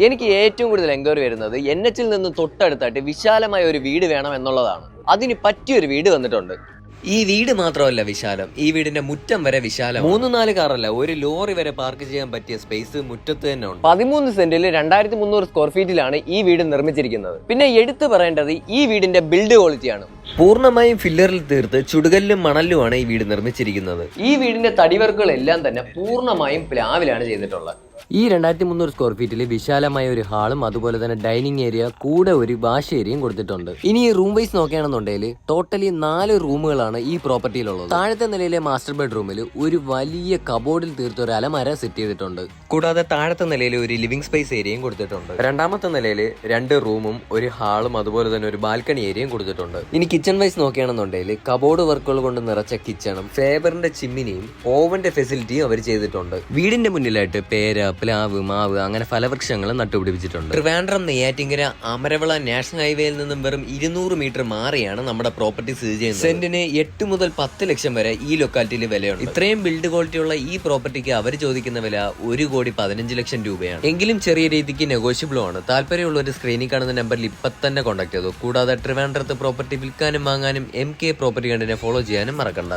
എനിക്ക് ഏറ്റവും കൂടുതൽ എൻക്വയറി വരുന്നത് NH ൽ നിന്ന് തൊട്ടടുത്തായിട്ട് വിശാലമായ ഒരു വീട് വേണം എന്നുള്ളതാണ്. അതിന് പറ്റിയൊരു വീട് വന്നിട്ടുണ്ട്. ഈ വീട് മാത്രമല്ല വിശാലം, ഈ വീടിന്റെ മുറ്റം വരെ വിശാലം. 3-4 കാറല്ല, ഒരു ലോറി വരെ പാർക്ക് ചെയ്യാൻ പറ്റിയ സ്പേസ് മുറ്റത്ത് തന്നെ ഉണ്ട്. 13 സെന്റിൽ 2300 സ്ക്വയർ ഫീറ്റിലാണ് ഈ വീട് നിർമ്മിച്ചിരിക്കുന്നത്. പിന്നെ എടുത്തു പറയേണ്ടത് ഈ വീടിന്റെ ബിൽഡ് ക്വാളിറ്റിയാണ്. പൂർണ്ണമായും ഫില്ലറിൽ തീർത്ത് ചുടുകല്ലും മണലുമാണ് ഈ വീട് നിർമ്മിച്ചിരിക്കുന്നത്. ഈ വീടിന്റെ തടിവർക്കുകളെല്ലാം തന്നെ പൂർണ്ണമായും പ്ലാവിലാണ് ചെയ്തിട്ടുള്ളത്. ഈ 2300 സ്ക്വയർ ഫീറ്റിൽ വിശാലമായ ഒരു ഹാളും അതുപോലെ തന്നെ ഡൈനിങ് ഏരിയ കൂടെ ഒരു വാഷ് ഏരിയയും കൊടുത്തിട്ടുണ്ട്. ഇനി ഈ റൂം വൈസ് നോക്കുകയാണെന്നുണ്ടെങ്കിൽ ടോട്ടലി 4 റൂമുകളാണ് ഈ പ്രോപ്പർട്ടിയിലുള്ളത്. താഴത്തെ നിലയിലെ മാസ്റ്റർ ബെഡ്റൂമിൽ ഒരു വലിയ കബോർഡിൽ തീർത്ത ഒരു അലമാര സെറ്റ് ചെയ്തിട്ടുണ്ട്. കൂടാതെ താഴത്തെ നിലയിൽ ഒരു ലിവിംഗ് സ്പേസ് ഏരിയയും കൊടുത്തിട്ടുണ്ട്. രണ്ടാമത്തെ നിലയിൽ 2 റൂമും ഒരു ഹാളും അതുപോലെ തന്നെ ഒരു ബാൽക്കണി ഏരിയയും കൊടുത്തിട്ടുണ്ട്. ഇനി കിച്ചൺ വൈസ് നോക്കുകയാണെന്നുണ്ടെങ്കിൽ കബോർഡ് വർക്കുകൾ കൊണ്ട് നിറച്ച കിച്ചണും ഫേബറിന്റെ ചിമ്മിനിയും ഓവന്റെ ഫെസിലിറ്റിയും അവർ ചെയ്തിട്ടുണ്ട്. വീടിന്റെ മുന്നിലായിട്ട് പേര, പ്ലാവ്, മാവ് അങ്ങനെ ഫലവൃക്ഷങ്ങളും നട്ടുപിടിപ്പിച്ചിട്ടുണ്ട്. ട്രിവാൻഡ്രം നെയ്യാറ്റിങ്കര അമരവിള നാഷണൽ ഹൈവേയിൽ നിന്നും വെറും 200 മീറ്റർ മാറിയാണ് നമ്മുടെ പ്രോപ്പർട്ടി സ്ഥിതി ചെയ്യുന്നത്. സെന്റിന് 8 മുതൽ 10 ലക്ഷം വരെ ഈ ലൊക്കാലിറ്റിയിൽ വിലയുണ്ട്. ഇത്രയും ബിൽഡ് ക്വാളിറ്റി ഉള്ള ഈ പ്രോപ്പർട്ടിക്ക് അവർ ചോദിക്കുന്ന വില 1,15 ലക്ഷം രൂപയാണ്. എങ്കിലും ചെറിയ രീതിക്ക് നെഗോഷ്യബിളും ആണ്. താല്പര്യമുള്ള ഒരു സ്ക്രീനിൽ കാണുന്ന നമ്പറിൽ ഇപ്പൊ തന്നെ കോൺടാക്ട് ചെയ്തു. കൂടാതെ ട്രിവാൻഡ്രത്ത് പ്രോപ്പർട്ടി വിൽക്കാനും വാങ്ങാനും MK പ്രോപ്പർട്ടി കണ്ടിനെ ഫോളോ ചെയ്യാനും മറക്കണ്ട.